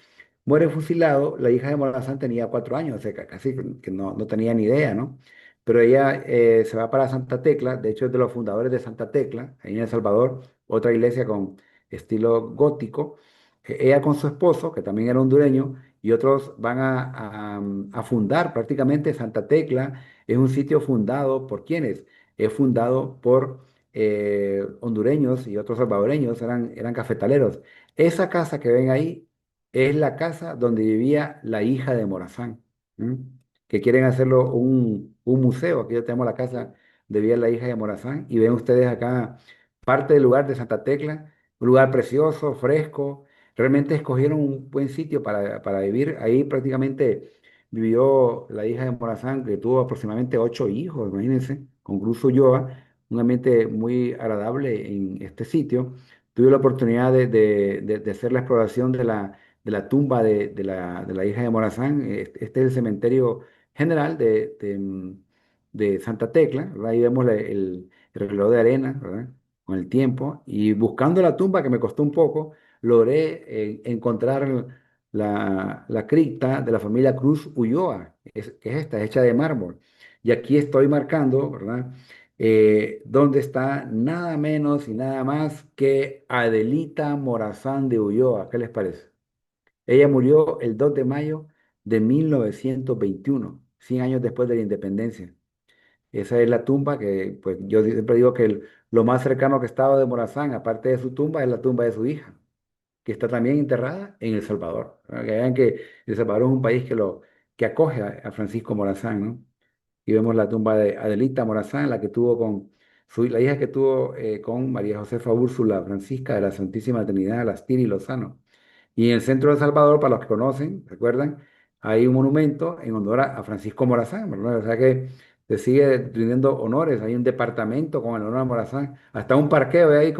muere fusilado, la hija de Morazán tenía 4 años, o sea, casi que no tenía ni idea, ¿no? Pero ella se va para Santa Tecla, de hecho es de los fundadores de Santa Tecla, ahí en El Salvador, otra iglesia con estilo gótico. Ella con su esposo, que también era hondureño, y otros van a fundar prácticamente Santa Tecla. Es un sitio fundado por quienes, es fundado por hondureños y otros salvadoreños, eran cafetaleros. Esa casa que ven ahí es la casa donde vivía la hija de Morazán, ¿m? Que quieren hacerlo un museo. Aquí ya tenemos la casa de vivía la hija de Morazán y ven ustedes acá parte del lugar de Santa Tecla, un lugar precioso, fresco. Realmente escogieron un buen sitio para vivir. Ahí prácticamente vivió la hija de Morazán, que tuvo aproximadamente 8 hijos, imagínense, con Cruz Ulloa, un ambiente muy agradable en este sitio. Tuve la oportunidad de hacer la exploración de la tumba de la hija de Morazán. Este es el cementerio general de Santa Tecla, ¿verdad? Ahí vemos el reloj de arena, ¿verdad? Con el tiempo. Y buscando la tumba, que me costó un poco, logré encontrar la cripta de la familia Cruz Ulloa, que es esta, hecha de mármol. Y aquí estoy marcando, ¿verdad? Donde está nada menos y nada más que Adelita Morazán de Ulloa. ¿Qué les parece? Ella murió el 2 de mayo de 1921, 100 años después de la independencia. Esa es la tumba que, pues yo siempre digo que lo más cercano que estaba de Morazán, aparte de su tumba, es la tumba de su hija, que está también enterrada en El Salvador. ¿Verdad? Que vean que El Salvador es un país que acoge a Francisco Morazán, ¿no? Y vemos la tumba de Adelita Morazán, la que tuvo la hija que tuvo con María Josefa Úrsula Francisca de la Santísima Trinidad, Lastir y Lozano. Y en el centro de El Salvador, para los que conocen, recuerdan, hay un monumento en honor a Francisco Morazán, ¿verdad? O sea que se sigue rindiendo honores. Hay un departamento con el honor a Morazán, hasta un parqueo de ahí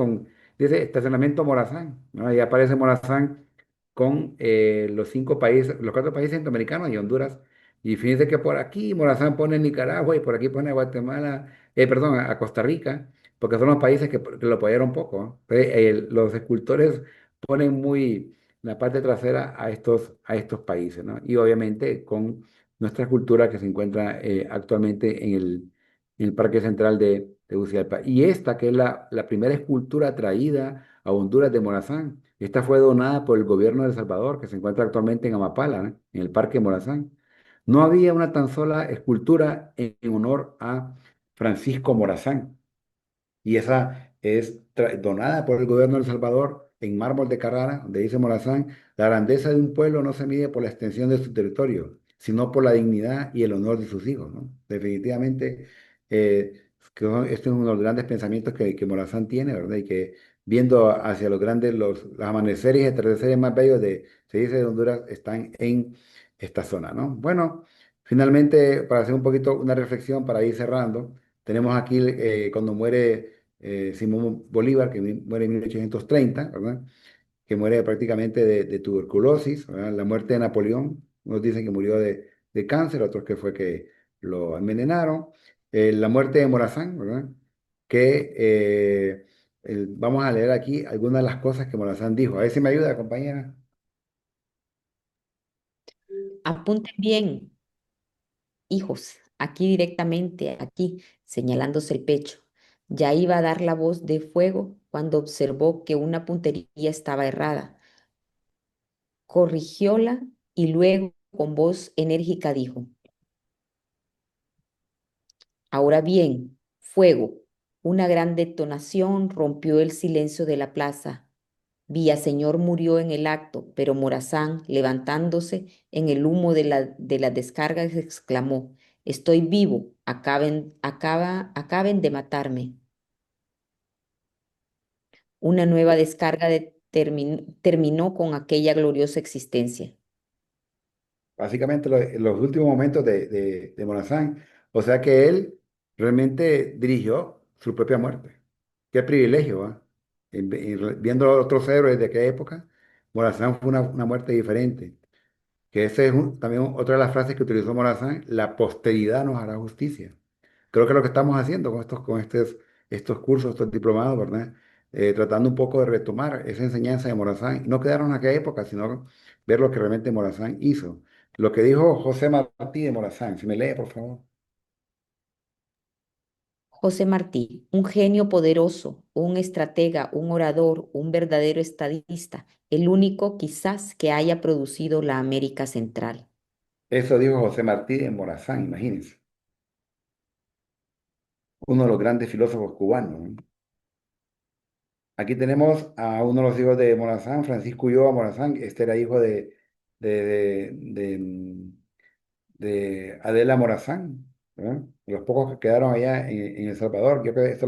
dice estacionamiento Morazán, ¿no? Ahí aparece Morazán con los 4 países centroamericanos y Honduras. Y fíjense que por aquí Morazán pone Nicaragua y por aquí pone Guatemala, perdón, a Costa Rica, porque son los países que lo apoyaron poco, ¿no? Entonces, los escultores ponen muy la parte trasera a estos países, ¿no? Y obviamente con nuestra cultura que se encuentra actualmente en el Parque Central de Tegucigalpa. Y esta, que es la primera escultura traída a Honduras de Morazán, esta fue donada por el gobierno de El Salvador, que se encuentra actualmente en Amapala, ¿no? En el Parque Morazán. No había una tan sola escultura en honor a Francisco Morazán. Y esa es donada por el gobierno de El Salvador en mármol de Carrara, donde dice Morazán, la grandeza de un pueblo no se mide por la extensión de su territorio, sino por la dignidad y el honor de sus hijos, ¿no? Definitivamente, este es uno de los grandes pensamientos que Morazán tiene, ¿verdad? Y que viendo hacia los amaneceres y atardeceres más bellos se dice, de Honduras, están en esta zona, ¿no? Bueno, finalmente, para hacer un poquito una reflexión, para ir cerrando, tenemos aquí cuando muere Simón Bolívar, que muere en 1830, ¿verdad? Que muere prácticamente de tuberculosis, ¿verdad? La muerte de Napoleón, unos dicen que murió de cáncer, otros que fue que lo envenenaron. La muerte de Morazán, ¿verdad? Que vamos a leer aquí algunas de las cosas que Morazán dijo. A ver si me ayuda, compañera. Apunten bien, hijos, aquí directamente, aquí, señalándose el pecho. Ya iba a dar la voz de fuego cuando observó que una puntería estaba errada. Corrigióla y luego con voz enérgica dijo: Ahora bien, fuego. Una gran detonación rompió el silencio de la plaza. Villaseñor murió en el acto, pero Morazán, levantándose en el humo de la descarga, exclamó: Estoy vivo, acaben de matarme. Una nueva descarga terminó con aquella gloriosa existencia. Básicamente los últimos momentos de Morazán. O sea que él realmente dirigió su propia muerte. Qué privilegio, ¿va? Viendo a otros héroes de aquella época, Morazán fue una muerte diferente. Que esa es también otra de las frases que utilizó Morazán: la posteridad nos hará justicia. Creo que lo que estamos haciendo estos cursos, estos diplomados, ¿verdad? Tratando un poco de retomar esa enseñanza de Morazán, y no quedarnos en aquella época, sino ver lo que realmente Morazán hizo. Lo que dijo José Martí de Morazán, si me lee, por favor. José Martí, un genio poderoso, un estratega, un orador, un verdadero estadista, el único quizás que haya producido la América Central. Eso dijo José Martí de Morazán, imagínense. Uno de los grandes filósofos cubanos, ¿no? Aquí tenemos a uno de los hijos de Morazán, Francisco Ulloa Morazán. Este era hijo de, de, de, de Adela Morazán, ¿verdad? Los pocos que quedaron allá en El Salvador. Yo creo que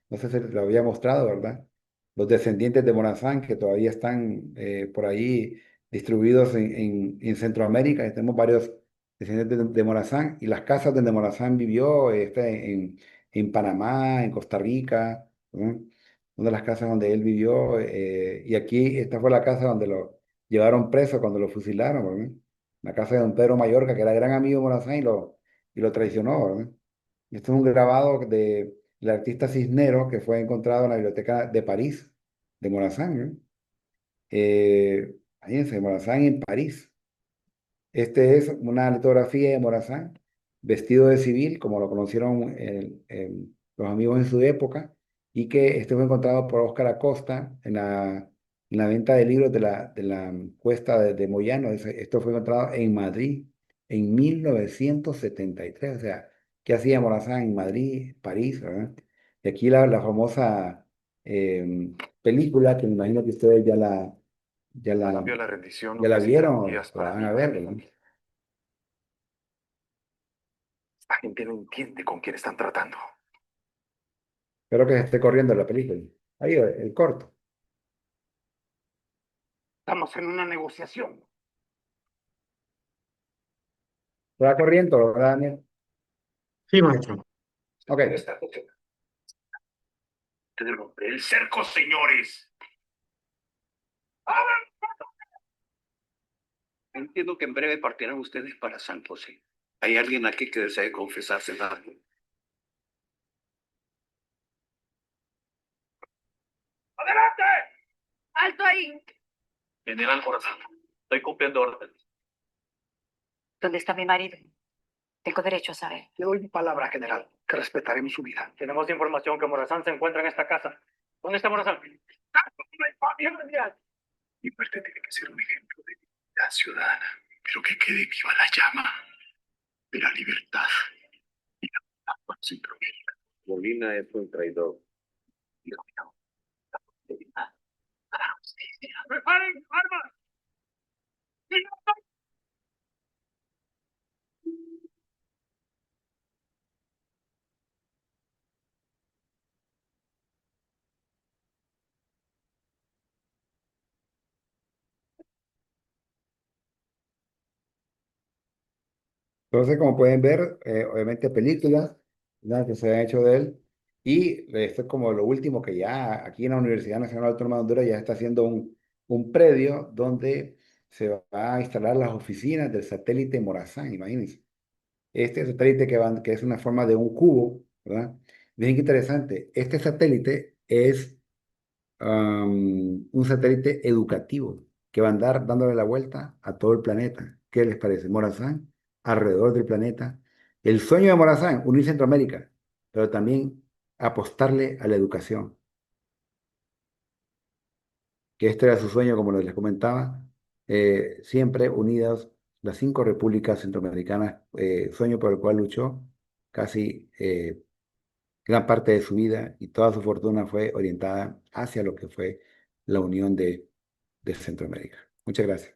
no sé si lo había mostrado, ¿verdad? Los descendientes de Morazán que todavía están por ahí distribuidos en Centroamérica. Y tenemos varios descendientes de Morazán, y las casas donde Morazán vivió, en Panamá, en Costa Rica, ¿verdad? Una de las casas donde él vivió, y aquí esta fue la casa donde lo llevaron preso cuando lo fusilaron, ¿verdad? La casa de don Pedro Mayorga, que era gran amigo de Morazán, y lo traicionó, ¿verdad? Y esto es un grabado del artista Cisnero, que fue encontrado en la biblioteca de París, de Morazán, ¿no? Fíjense, Morazán en París. Este es una litografía de Morazán, vestido de civil, como lo conocieron los amigos en su época, y que este fue encontrado por Óscar Acosta en la venta de libros de la Cuesta de Moyano. Esto fue encontrado en Madrid en 1973. O sea, ¿qué hacía Morazán en Madrid, París, ¿verdad? Y aquí la famosa película, que me imagino que ustedes ya la, Cambio la rendición ya la ofrece vieron, garantías o la para van mi a ver, familia. ¿verdad? La gente no entiende con quién están tratando. Espero que se esté corriendo la película. Ahí, el corto. Estamos en una negociación. Se va corriendo, ¿verdad, Daniel? Sí, maestro. Ok. Te romperé el cerco, señores. Entiendo que en breve partirán ustedes para San José. ¿Hay alguien aquí que desee confesarse algo? ¡Adelante! ¡Alto ahí! General Morazán, estoy cumpliendo órdenes. ¿Dónde está mi marido? Tengo derecho a saber. Le doy mi palabra, general, que respetaremos su vida. Tenemos información que Morazán se encuentra en esta casa. ¿Dónde está Morazán? Mi muerte tiene que ser un ejemplo de dignidad ciudadana, pero que quede viva la llama de la libertad y la paz para Centroamérica. Molina es un traidor. Dios mío, la posteridad hará justicia. ¡Preparen armas! Entonces, como pueden ver, obviamente películas, ¿verdad?, que se han hecho de él. Y esto es como lo último que ya aquí en la Universidad Nacional Autónoma de Honduras ya está haciendo un predio donde se va a instalar las oficinas del satélite Morazán, imagínense. este satélite que es una forma de un cubo, ¿verdad? Bien interesante. Este satélite es un satélite educativo que va a andar dándole la vuelta a todo el planeta. ¿Qué les parece? Morazán, alrededor del planeta. El sueño de Morazán, unir Centroamérica, pero también apostarle a la educación, que este era su sueño, como les comentaba, siempre unidas las 5 repúblicas centroamericanas, sueño por el cual luchó casi gran parte de su vida y toda su fortuna fue orientada hacia lo que fue la unión de Centroamérica. Muchas gracias.